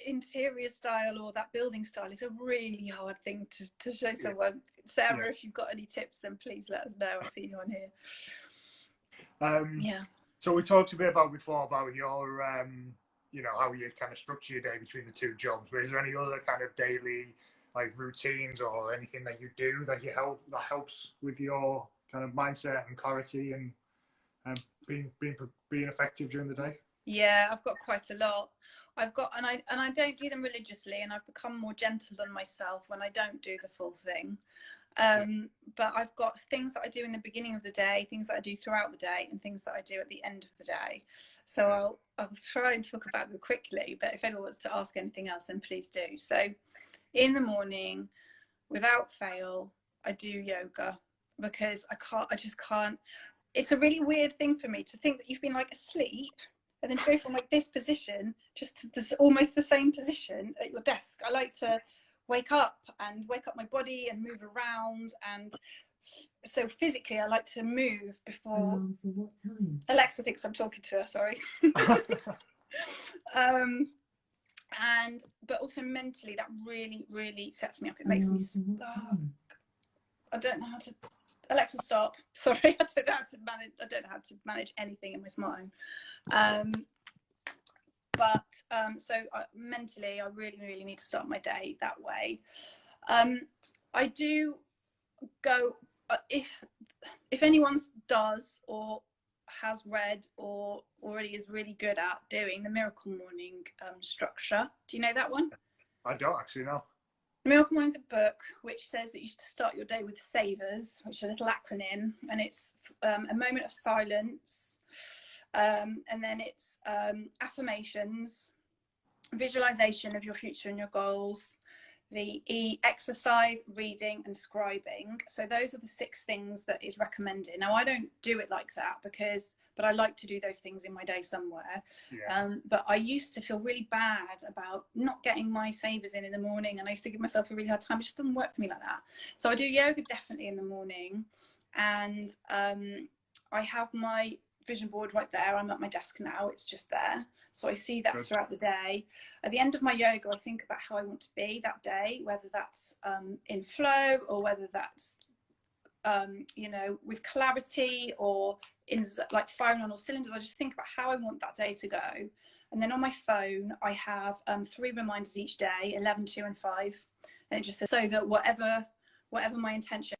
interior style or that building style is a really hard thing to show someone. Sarah, if you've got any tips, then please let us know. I've seen you on here. So we talked a bit before about your you know, how you kind of structure your day between the two jobs, but is there any other kind of daily like routines or anything that you do that helps with your kind of mindset and clarity and being effective during the day? Yeah, I've got quite a lot. And I don't do them religiously, and I've become more gentle on myself when I don't do the full thing. But I've got things that I do in the beginning of the day, things that I do throughout the day, and things that I do at the end of the day. So I'll try and talk about them quickly, but if anyone wants to ask anything else, then please do. So in the morning, without fail, I do yoga, because I just can't. It's a really weird thing for me to think that you've been like asleep and then to go from like this position just to this almost the same position at your desk. I like to wake up my body and move around, and so physically I like to move before. For what time? Alexa thinks I'm talking to her, sorry. But also mentally that really sets me up. It makes me stuck. I don't know how to. Alexa, stop. Sorry, I don't know how to manage anything in my smartphone. Mentally, I really need to start my day that way. I do go if anyone does or has read or already is really good at doing the Miracle Morning structure. Do you know that one? I don't actually know. Miracle Morning is a book which says that you should start your day with SAVERS, which is a little acronym, and it's a moment of silence, and then it's affirmations, visualization of your future and your goals, the exercise, reading and scribing. So those are the 6 things that is recommended. Now I don't do it like that but I like to do those things in my day somewhere. But I used to feel really bad about not getting my SAVERS in the morning, and I used to give myself a really hard time. It just doesn't work for me like that. So I do yoga definitely in the morning, and I have my vision board right there. I'm at my desk now, it's just there, so I see that throughout the day. At the end of my yoga, I think about how I want to be that day, whether that's in flow or whether that's you know, with clarity or in like firing on all cylinders. I just think about how I want that day to go, and then on my phone I have 3 reminders each day, 11, 2 and 5, and it just says, so that whatever my intention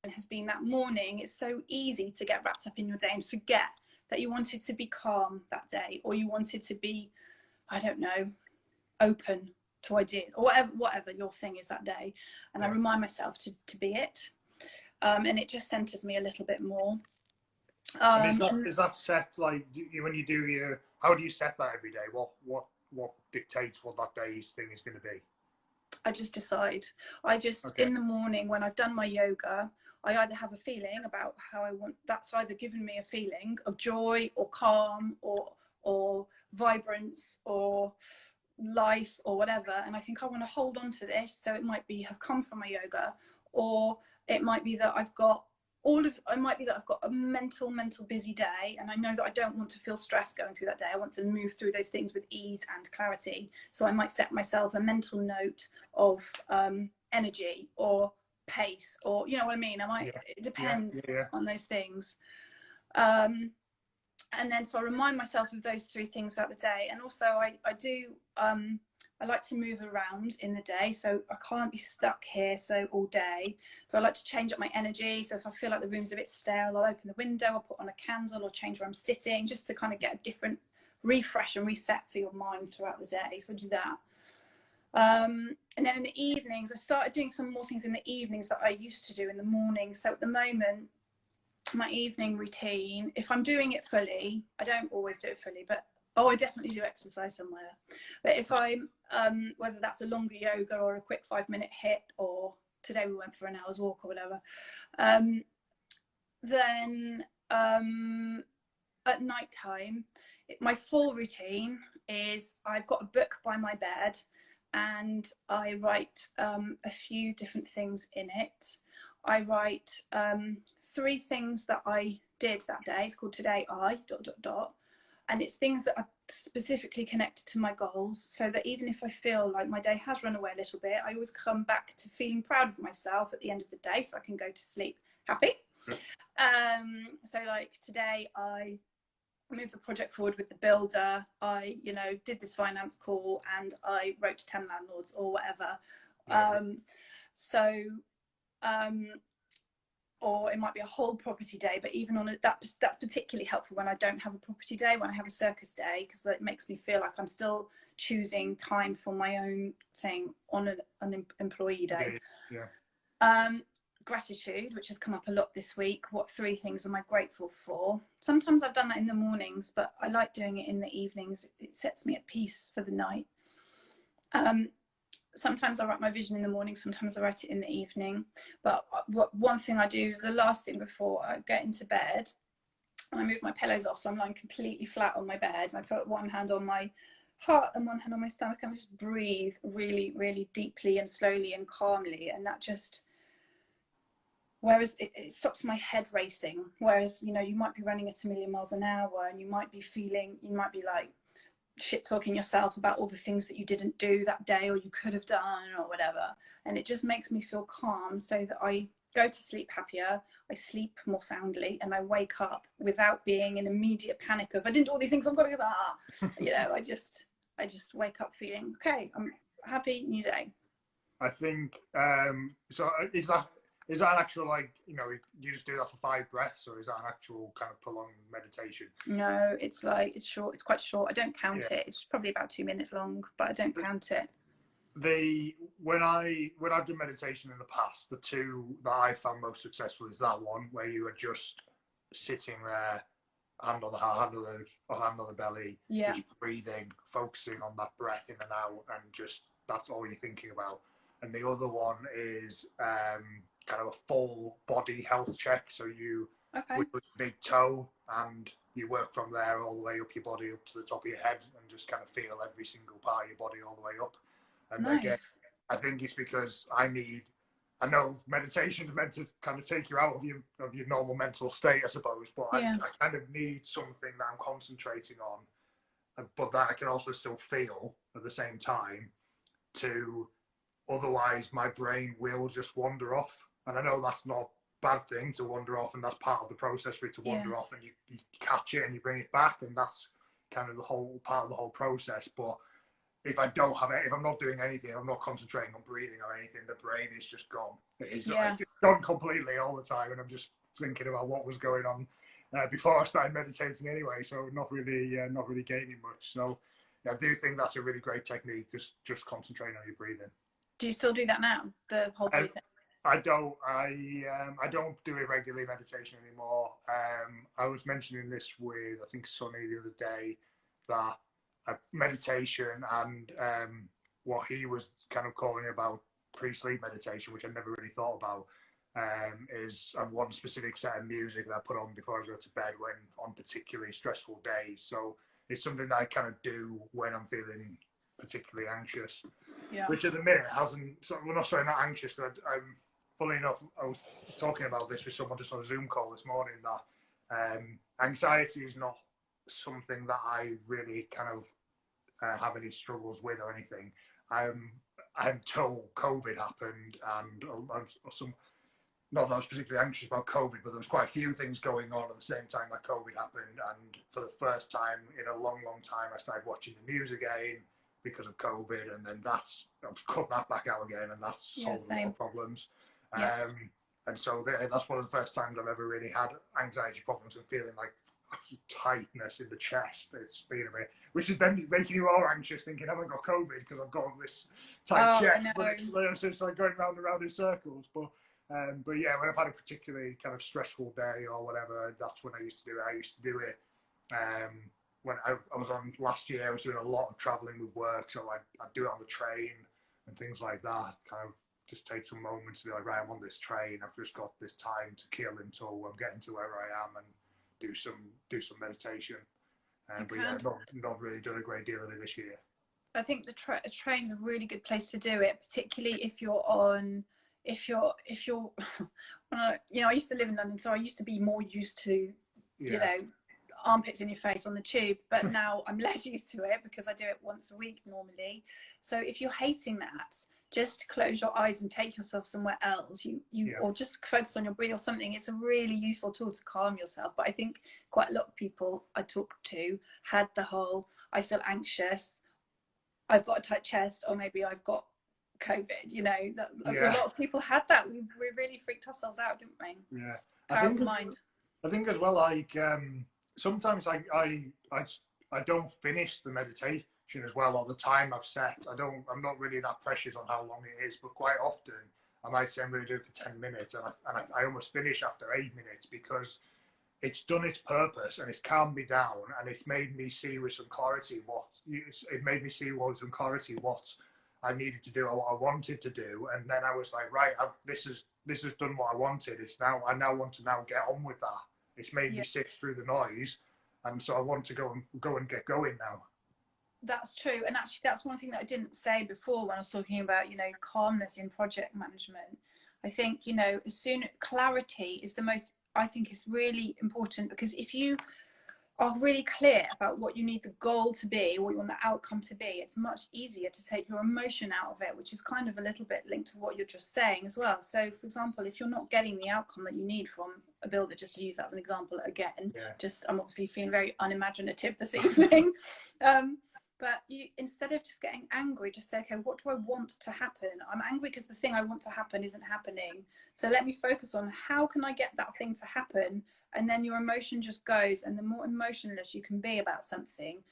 has been that morning, it's so easy to get wrapped up in your day and forget that you wanted to be calm that day, or you wanted to be, I don't know, open to ideas, or whatever your thing is that day. And I remind myself to be it, and it just centers me a little bit more. Is that set, like, when you do your, how do you set that every day? What dictates what that day's thing is going to be? I just decide. I just, Okay. in the morning when I've done my yoga, I either have a feeling about how I want, that's either given me a feeling of joy or calm or vibrance or life or whatever, and I think I want to hold on to this. So it might be have come from my yoga, or it might be that I've got it might be that I've got a mental busy day, and I know that I don't want to feel stressed going through that day. I want to move through those things with ease and clarity. So I might set myself a mental note of energy or pace, or you know what I mean. It depends on those things. And then so I remind myself of those three things throughout the day. And also I like to move around in the day, so I can't be stuck here all day. So I like to change up my energy. So if I feel like the room's a bit stale, I'll open the window, I'll put on a candle or change where I'm sitting, just to kind of get a different refresh and reset for your mind throughout the day. So I do that. And then in the evenings, I started doing some more things in the evenings that I used to do in the morning. So at the moment, my evening routine, if I'm doing it fully, I don't always do it fully, but I definitely do exercise somewhere. But if I'm whether that's a longer yoga or a quick 5-minute hit, or today we went for an hour's walk or whatever, then at night time, my full routine is I've got a book by my bed and I write a few different things in it. I write 3 things that I did that day. It's called Today I ... And it's things that are specifically connected to my goals, so that even if I feel like my day has run away a little bit, I always come back to feeling proud of myself at the end of the day, so I can go to sleep happy. So like today I moved the project forward with the builder. I, did this finance call and I wrote to 10 landlords or whatever. Or it might be a whole property day, but even on that's particularly helpful when I don't have a property day, when I have a circus day, because it makes me feel like I'm still choosing time for my own thing on an employee day. Gratitude, which has come up a lot this week. What 3 things am I grateful for? Sometimes I've done that in the mornings, but I like doing it in the evenings. It sets me at peace for the night. Sometimes I write my vision in the morning, sometimes I write it in the evening. But one thing I do is the last thing before I get into bed, and I move my pillows off, so I'm lying completely flat on my bed. And I put one hand on my heart and one hand on my stomach, and I just breathe really, really deeply and slowly and calmly. And that just, whereas it stops my head racing. Whereas, you might be running at 1,000,000 miles an hour and you might be like, shit talking yourself about all the things that you didn't do that day or you could have done or whatever, and it just makes me feel calm, so that I go to sleep happier, I sleep more soundly, and I wake up without being in immediate panic of I didn't do all these things, I'm gonna I just wake up feeling okay, I'm happy, new day. I think so. Is that an actual, you just do that for 5 breaths, or is that an actual kind of prolonged meditation? No, it's short. It's quite short. I don't count it. It's probably about 2 minutes long, but I don't count it. When I've done meditation in the past, the 2 that I found most successful is that one where you are just sitting there, hand on the heart, hand on the belly, just breathing, focusing on that breath in and out, and just that's all you're thinking about. And the other one is kind of a full body health check. So you with the big toe, and you work from there all the way up your body, up to the top of your head, and just kind of feel every single part of your body all the way up. And again, I think it's because I know meditation is meant to kind of take you out of your normal mental state, I suppose, but I kind of need something that I'm concentrating on, but that I can also still feel at the same time, otherwise my brain will just wander off. And I know that's not a bad thing to wander off, and that's part of the process for it to wander off, and you catch it and you bring it back, and that's kind of the whole part of the whole process. But if I don't have it, if I'm not doing anything, I'm not concentrating on breathing or anything, the brain is just gone. It's gone completely all the time, and I'm just thinking about what was going on before I started meditating anyway, so not really gaining much. So I do think that's a really great technique, just concentrating on your breathing. Do you still do that now, the whole breathing? I don't. I don't do irregular meditation anymore. I was mentioning this with, I think, Sonny the other day, that meditation and what he was kind of calling about pre-sleep meditation, which I never really thought about, is I've one specific set of music that I put on before I go to bed when on particularly stressful days. So it's something that I kind of do when I'm feeling particularly anxious, which at the minute hasn't. So, well, not anxious. Because I'm fully enough. I was talking about this with someone just on a Zoom call this morning that anxiety is not something that I really kind of have any struggles with or anything. Until COVID happened, and some. Not that I was particularly anxious about COVID, but there was quite a few things going on at the same time that COVID happened. And for the first time in a long, long time, I started watching the news again because of COVID. And then I've cut that back out again, and that's solved a lot of problems. And so that's one of the first times I've ever really had anxiety problems and feeling like tightness in the chest. It's been a bit, which is then making you more anxious, thinking, have I got COVID because I've got this tight chest? But it's like going round and round in circles. But yeah, when I've had a particularly kind of stressful day or whatever, that's when I used to do it. I used to do it when I was on last year. I was doing a lot of traveling with work, so I'd do it on the train and things like that. Kind of just take some moments to be like, right, I'm on this train. I've just got this time to kill until I'm getting to where I am, and do some meditation. But yeah, not really done a great deal of it this year. I think the train's a really good place to do it, particularly if you're I used to live in London, so I used to be more used to armpits in your face on the tube, but now I'm less used to it because I do it once a week normally. So if you're hating that, just close your eyes and take yourself somewhere else. Or just focus on your breathing or something. It's a really useful tool to calm yourself. But I think quite a lot of people I talked to had the whole, I feel anxious, I've got a tight chest, or maybe I've got COVID. A lot of people had that. We really freaked ourselves out, didn't we? Yeah. I think as well, like sometimes I don't finish the meditation as well, or the time I've set. I'm not really that precious on how long it is, but quite often I might say I'm going to do it for 10 minutes, and I almost finish after 8 minutes because it's done its purpose and it's calmed me down, and it's made me see with some clarity what I needed to do or what I wanted to do. And then I was like, right, this has done what I wanted. I now want to get on with that. It's made me sift through the noise, and so I want to go and get going now. That's true. And actually that's one thing that I didn't say before when I was talking about calmness in project management. I think clarity is I think is really important, because if you are really clear about what you need the goal to be, what you want the outcome to be, it's much easier to take your emotion out of it, which is kind of a little bit linked to what you're just saying as well. So for example, if you're not getting the outcome that you need from a builder, just to use that as an example again, I'm obviously feeling very unimaginative this evening. But you, instead of just getting angry, just say, okay, what do I want to happen? I'm angry because the thing I want to happen isn't happening. So let me focus on how can I get that thing to happen? And then your emotion just goes. And the more emotionless you can be about something,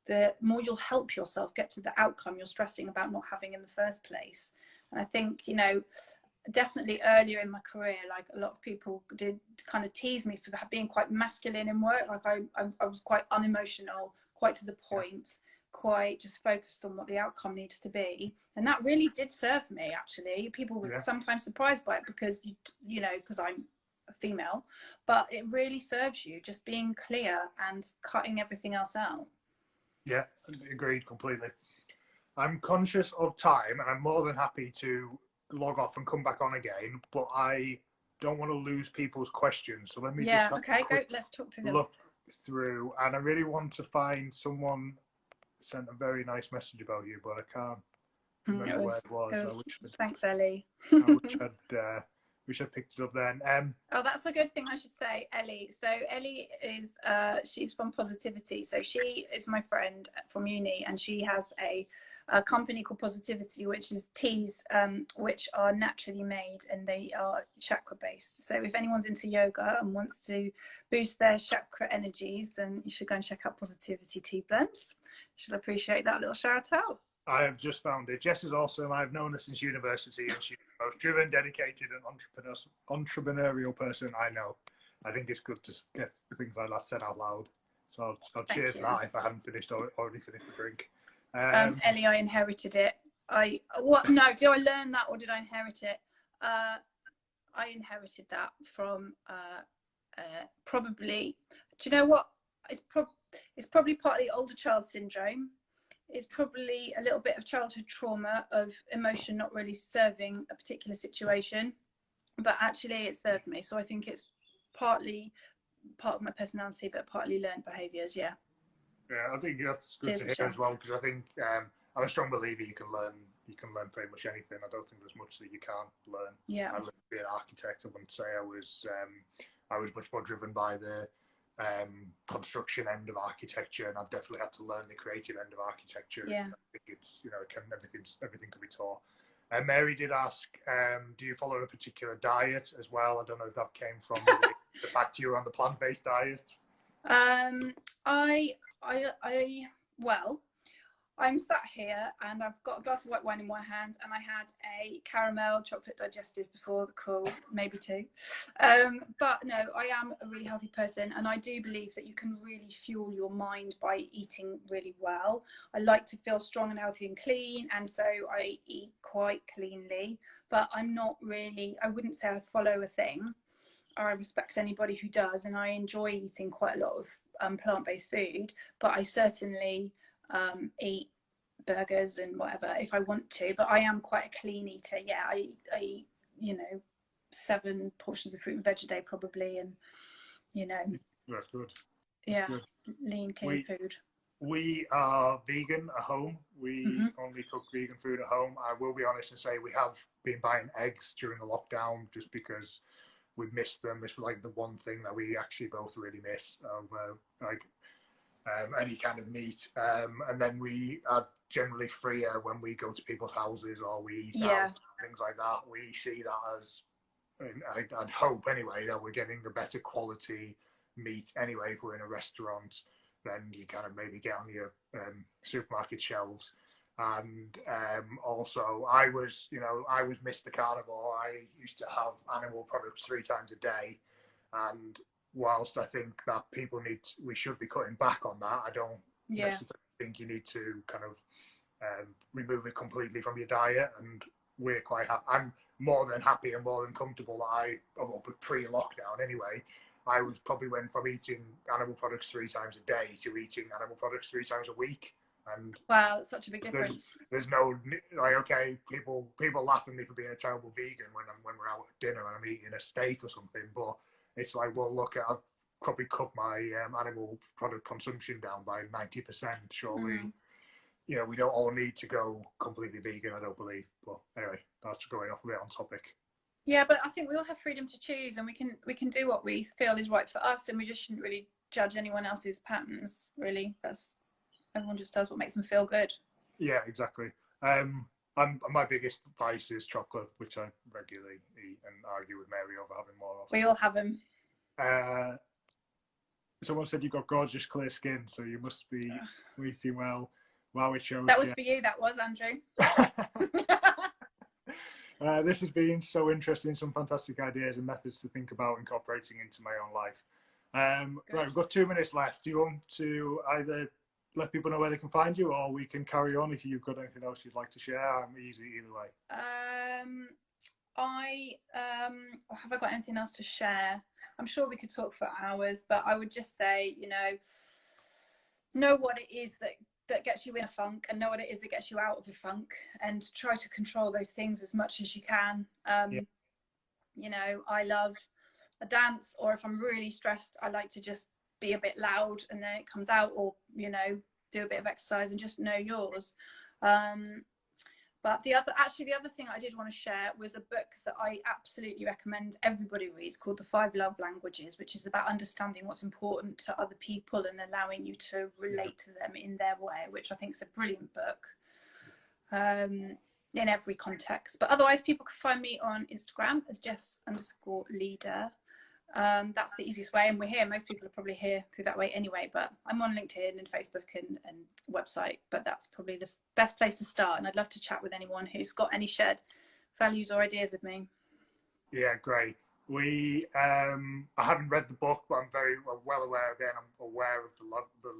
the more you'll help yourself get to the outcome you're stressing about not having in the first place. And I think, definitely earlier in my career, like a lot of people did kind of tease me for being quite masculine in work. Like I was quite unemotional, quite to the point, quite just focused on what the outcome needs to be, and that really did serve me. Actually, people were sometimes surprised by it because because I'm a female, but it really serves you, just being clear and cutting everything else out. Yeah, agreed completely. I'm conscious of time, and I'm more than happy to log off and come back on again, but I don't want to lose people's questions, so let me just let's talk to them. Look through, and I really want to find someone sent a very nice message about you, but I can't remember where it was. Thanks, Ellie. I wish I'd picked it up then. Oh, that's a good thing, I should say, Ellie. So Ellie is she's from Positivity. So she is my friend from uni, and she has a company called Positivity, which is teas which are naturally made, and they are chakra based. So if anyone's into yoga and wants to boost their chakra energies, then you should go and check out Positivity tea blends. Should appreciate that little shout out. I have just found it. Jess is awesome. I've known her since university, and she's the most driven, dedicated, and entrepreneurial person I know. I think it's good to get things like that said out loud. So I'll cheers that if I hadn't already finished the drink. Ellie, I inherited it. No, did I learn that or did I inherit it? I inherited that from probably. Do you know what? It's probably partly older child syndrome. It's probably a little bit of childhood trauma of emotion not really serving a particular situation, but actually it served me. So I think it's partly part of my personality, but partly learned behaviours. Yeah. Yeah, I think that's good to hear as well, because I think I'm a strong believer you can learn pretty much anything. I don't think there's much that you can't learn. Yeah. I love being an architect. I wouldn't say I was much more driven by the construction end of architecture, and I've definitely had to learn the creative end of architecture. Yeah. I think it's, everything can be taught. Mary did ask, do you follow a particular diet as well? I don't know if that came from the fact you were on the plant-based diet. Well, I'm sat here and I've got a glass of white wine in one hand, and I had a caramel chocolate digestive before the call, maybe two. But no, I am a really healthy person, and I do believe that you can really fuel your mind by eating really well. I like to feel strong and healthy and clean, and so I eat quite cleanly, but I wouldn't say I follow a thing. I respect anybody who does, and I enjoy eating quite a lot of plant-based food, but I certainly eat burgers and whatever if I want to, but I am quite a clean eater. Yeah, I eat 7 portions of fruit and veg a day probably, and That's good. That's good. Lean, clean food. We are vegan at home. We only cook vegan food at home. I will be honest and say we have been buying eggs during the lockdown just because we missed them. It's like the one thing that we actually both really miss of any kind of meat. And then we are generally freer when we go to people's houses or we eat out, things like that. We see that as, I'd hope anyway, that we're getting a better quality meat anyway. If we're in a restaurant, then you kind of maybe get on your supermarket shelves. And also I was Mr. Carnivore. I used to have animal products 3 times a day, and whilst I think that we should be cutting back on that, I don't necessarily think you need to kind of remove it completely from your diet. And we're quite I'm more than happy and more than comfortable that pre-lockdown anyway, I was probably went from eating animal products 3 times a day to eating animal products 3 times a week. And wow, that's such a big difference. There's no people laugh at me for being a terrible vegan when we're out at dinner and I'm eating a steak or something, but it's like, well, look, I've probably cut my animal product consumption down by 90%. Surely, we don't all need to go completely vegan, I don't believe. But anyway, that's going off a bit on topic. Yeah, but I think we all have freedom to choose, and we can do what we feel is right for us, and we just shouldn't really judge anyone else's patterns. Really, everyone just does what makes them feel good. Yeah, exactly. My biggest vice is chocolate, which I regularly eat and argue with Mary over having more of. We all have them. Someone said you've got gorgeous clear skin, so you must be eating well. Wow, it shows. That was for you, that was, Andrew. This has been so interesting, some fantastic ideas and methods to think about incorporating into my own life. Right, we've got 2 minutes left. Do you want to either let people know where they can find you, or we can carry on if you've got anything else you'd like to share? I'm easy either way. Have I got anything else to share? I'm sure we could talk for hours, but I would just say, know what it is that gets you in a funk, and know what it is that gets you out of a funk, and try to control those things as much as you can. I love a dance, or if I'm really stressed, I like to just be a bit loud and then it comes out, or do a bit of exercise and just know yours. But the other thing I did want to share was a book that I absolutely recommend everybody reads, called The 5 Love Languages, which is about understanding what's important to other people and allowing you to relate to them in their way, which I think is a brilliant book in every context. But otherwise, people can find me on Instagram as Jess_Leader. That's the easiest way, and we're here. Most people are probably here through that way anyway, but I'm on LinkedIn and Facebook and website, but that's probably the best place to start, and I'd love to chat with anyone who's got any shared values or ideas with me. Yeah, great. I haven't read the book, but I'm well aware of it. And I'm aware of the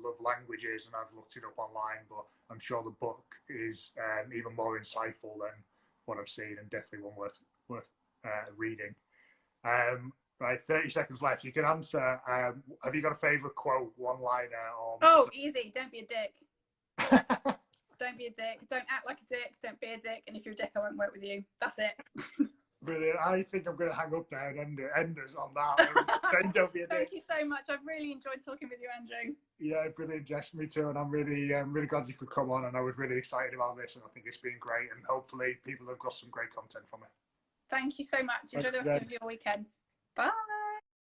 love languages, and I've looked it up online. But I'm sure the book is even more insightful than what I've seen, and definitely one worth reading. Right, 30 seconds left. You can answer. Have you got a favourite quote, one-liner, or? Oh, easy. Don't be a dick. Don't be a dick. Don't act like a dick. Don't be a dick. And if you're a dick, I won't work with you. That's it. Brilliant. I think I'm going to hang up there and end us on that. Don't be a dick. Thank you so much. I've really enjoyed talking with you, Andrew. Yeah, brilliant, Jess. Me too. And I'm really glad you could come on. And I was really excited about this. And I think it's been great. And hopefully people have got some great content from it. Thank you so much. Enjoy the rest of your weekend. Bye.